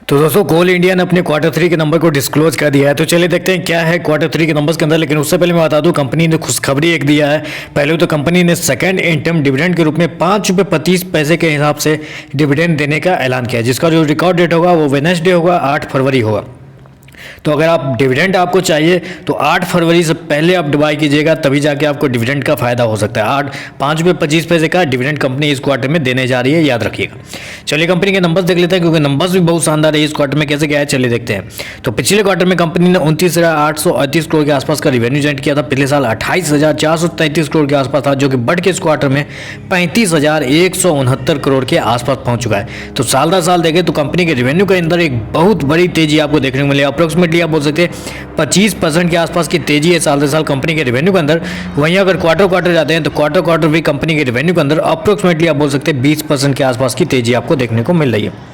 तो दोस्तों कोल इंडिया ने अपने क्वार्टर 3 के नंबर को डिस्क्लोज कर दिया है। तो चलिए देखते हैं क्या है क्वार्टर 3 के नंबर्स के अंदर। लेकिन उससे पहले मैं बता दूं, कंपनी ने खुशखबरी एक दिया है। पहले तो कंपनी ने सेकंड इंटर्म डिविडेंड के रूप में ₹5.25 के हिसाब से डिविडेंड देने का ऐलान किया है, जिसका जो रिकॉर्ड डेट होगा वो वेडनेसडे होगा, 8 फरवरी होगा। तो अगर आप डिविडेंड आपको चाहिए तो 8 फरवरी से पहले आप बाय कीजिएगा, तभी जाके आपको डिविडेंड का फायदा हो सकता है। ₹5.25 का डिविडेंड कंपनी इस क्वार्टर में देने जा रही है, याद रखिएगा। चलिए कंपनी के नंबर्स देख लेते हैं, क्योंकि नंबर्स भी बहुत शानदार है। इस क्वार्टर में कैसे गया है चलिए देखते हैं। तो पिछले क्वार्टर में कंपनी ने 29,838 करोड़ के आसपास का रिवेन्यू जनरेट किया था। पिछले साल 28,433 करोड़ के आसपास था, जो कि बढ़ के इस क्वार्टर में 35,169 करोड़ के आसपास पहुंच चुका है। तो साल दर साल देखें तो कंपनी के रिवेन्यू के अंदर एक बहुत बड़ी तेजी आपको देखने को मिली। अप्रोक्सीमेटली आप बोल सकते हैं 25% के आसपास की तेजी है साल दर साल कंपनी के रिवेन्यू के अंदर। वहीं अगर क्वार्टर जाते हैं तो क्वार्टर भी कंपनी के रिवेन्यू के अंदर अप्रोक्सीमेटली आप बोल सकते हैं 20% के आसपास की तेजी आपको देखने को मिल रही है।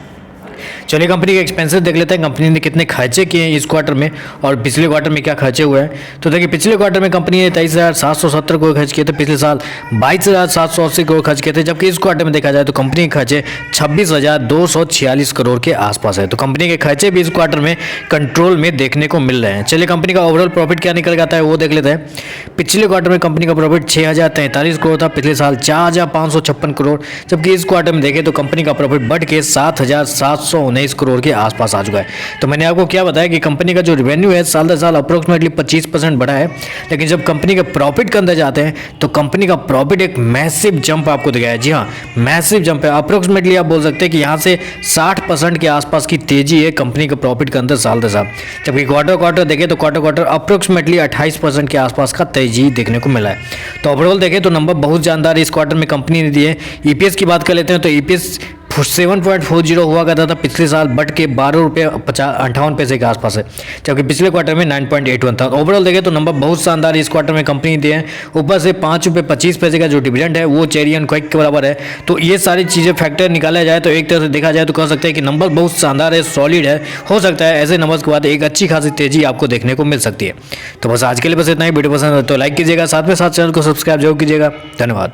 चलिए कंपनी के एक्सपेंसेस देख लेते हैं, कंपनी ने कितने खर्चे किए हैं इस क्वार्टर में और पिछले क्वार्टर में क्या खर्चे हुए हैं। तो देखिए पिछले क्वार्टर में कंपनी ने 23,770 करोड़ खर्च किए थे। पिछले साल 22,780 करोड़ खर्च किए थे, जबकि इस क्वार्टर में देखा जाए तो कंपनी के खर्चे 26,246 करोड़ के आसपास है। तो कंपनी के खर्चे भी इस क्वार्टर में कंट्रोल में देखने को मिल रहे हैं। चलिए कंपनी का ओवरऑल प्रॉफिट क्या निकल आता है वो देख लेते हैं। पिछले क्वार्टर में कंपनी का प्रॉफिट 6,043 करोड़ था, पिछले साल 4,556 करोड़, जबकि इस क्वार्टर में देखें तो कंपनी का प्रॉफिट बढ़ के 7,719 करोड़ के आसपास आ चुका है। तो मैंने आपको क्या बताया कि कंपनी का जो रिवेन्यू है साल दर साल अप्रोक्सीमेटली 25% बढ़ा है, लेकिन जब कंपनी के प्रॉफिट के अंदर जाते हैं तो कंपनी का प्रॉफिट एक मैसिव जंप आपको दिखाया है। जी हाँ, मैसिव जंप है। अप्रोक्सीमेटली आप बोल सकते हैं कि यहाँ से 60% के आसपास की तेजी है कंपनी के प्रॉफिट के अंदर साल दर साल। जबकि क्वार्टर देखें तो क्वार्टर अप्रोक्सीमेटली 28% के आसपास का तेजी देखने को मिला है। तो ओवरऑल देखें तो नंबर बहुत जानदार इस क्वार्टर में कंपनी ने दिए। ईपीएस की बात कर लेते हैं तो ईपीएस 7.40 हुआ करता था पिछले साल, बढ़ के ₹12.58 के आसपास है, जबकि पिछले क्वार्टर में 9.81 था। ओवरऑल देखें तो नंबर बहुत शानदार इस क्वार्टर में कंपनी दिए हैं। ऊपर से ₹5.25 का जो डिविडेंड है वो चेरी ऑन केक के बराबर है। तो ये सारी चीज़ें फैक्टर निकाला जाए तो एक तरह से देखा जाए तो कह सकते हैं कि नंबर बहुत शानदार है, सॉलिड है। हो सकता है ऐसे नंबर्स के बाद एक अच्छी खासी तेजी आपको देखने को मिल सकती है। तो बस आज के लिए बस इतना ही। वीडियो पसंद है तो लाइक कीजिएगा, साथ में साथ चैनल को सब्सक्राइब जरूर कीजिएगा। धन्यवाद।